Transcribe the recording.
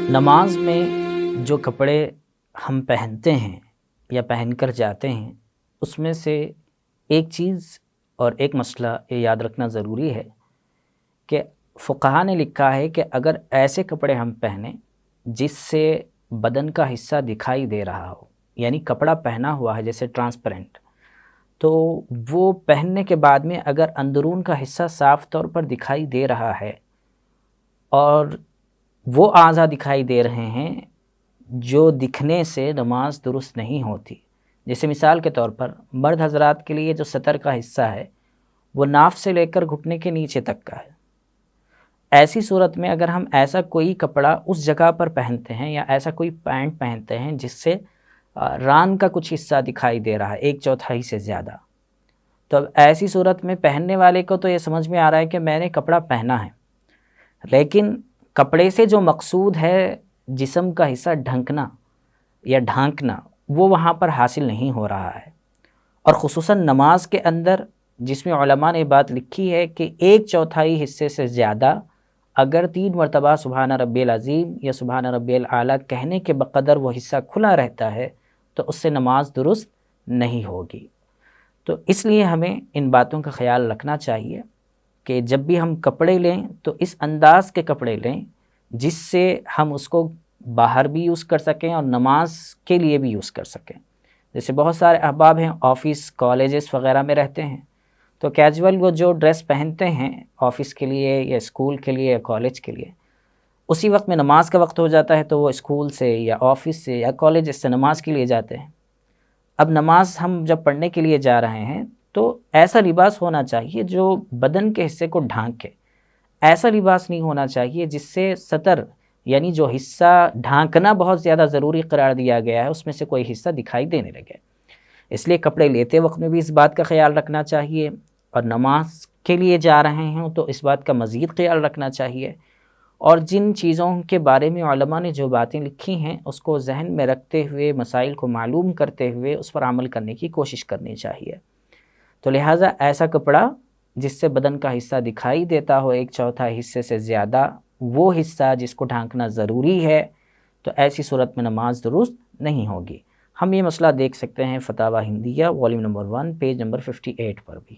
نماز میں جو کپڑے ہم پہنتے ہیں یا پہن کر جاتے ہیں، اس میں سے ایک چیز اور ایک مسئلہ یہ یاد رکھنا ضروری ہے کہ فقہا نے لکھا ہے کہ اگر ایسے کپڑے ہم پہنیں جس سے بدن کا حصہ دکھائی دے رہا ہو، یعنی کپڑا پہنا ہوا ہے جیسے ٹرانسپیرنٹ، تو وہ پہننے کے بعد میں اگر اندرون کا حصہ صاف طور پر دکھائی دے رہا ہے اور وہ اعضاء دکھائی دے رہے ہیں جو دکھنے سے نماز درست نہیں ہوتی، جیسے مثال کے طور پر مرد حضرات کے لیے جو سطر کا حصہ ہے وہ ناف سے لے کر گھٹنے کے نیچے تک کا ہے۔ ایسی صورت میں اگر ہم ایسا کوئی کپڑا اس جگہ پر پہنتے ہیں یا ایسا کوئی پینٹ پہنتے ہیں جس سے ران کا کچھ حصہ دکھائی دے رہا ہے، 1/4 سے زیادہ، تو اب ایسی صورت میں پہننے والے کو تو یہ سمجھ میں آ رہا ہے کہ میں نے کپڑا پہنا ہے، لیکن کپڑے سے جو مقصود ہے جسم کا حصہ ڈھنکنا یا ڈھانکنا، وہ وہاں پر حاصل نہیں ہو رہا ہے۔ اور خصوصاً نماز کے اندر جس میں علماء نے بات لکھی ہے کہ 1/4 حصے سے زیادہ اگر 3 مرتبہ سبحان ربی العظیم یا سبحان ربی الاعلیٰ کہنے کے بقدر وہ حصہ کھلا رہتا ہے تو اس سے نماز درست نہیں ہوگی۔ تو اس لیے ہمیں ان باتوں کا خیال رکھنا چاہیے کہ جب بھی ہم کپڑے لیں تو اس انداز کے کپڑے لیں جس سے ہم اس کو باہر بھی یوز کر سکیں اور نماز کے لیے بھی یوز کر سکیں۔ جیسے بہت سارے احباب ہیں آفس کالجز وغیرہ میں رہتے ہیں، تو کیجول وہ جو ڈریس پہنتے ہیں آفس کے لیے یا اسکول کے لیے یا کالج کے لیے، اسی وقت میں نماز کا وقت ہو جاتا ہے تو وہ اسکول سے یا آفس سے یا کالج سے نماز کے لیے جاتے ہیں۔ اب نماز ہم جب پڑھنے کے لیے جا رہے ہیں تو ایسا لباس ہونا چاہیے جو بدن کے حصے کو ڈھانکے، ایسا لباس نہیں ہونا چاہیے جس سے سطر یعنی جو حصہ ڈھانکنا بہت زیادہ ضروری قرار دیا گیا ہے اس میں سے کوئی حصہ دکھائی دینے لگے۔ اس لیے کپڑے لیتے وقت میں بھی اس بات کا خیال رکھنا چاہیے، اور نماز کے لیے جا رہے ہیں تو اس بات کا مزید خیال رکھنا چاہیے، اور جن چیزوں کے بارے میں علماء نے جو باتیں لکھی ہیں اس کو ذہن میں رکھتے ہوئے، مسائل کو معلوم کرتے ہوئے اس پر عمل کرنے کی کوشش کرنی چاہیے۔ تو لہٰذا ایسا کپڑا جس سے بدن کا حصہ دکھائی دیتا ہو 1/4 حصے سے زیادہ، وہ حصہ جس کو ڈھانکنا ضروری ہے، تو ایسی صورت میں نماز درست نہیں ہوگی۔ ہم یہ مسئلہ دیکھ سکتے ہیں فتاوی ہندیہ والیوم نمبر 1 پیج نمبر 58 پر بھی۔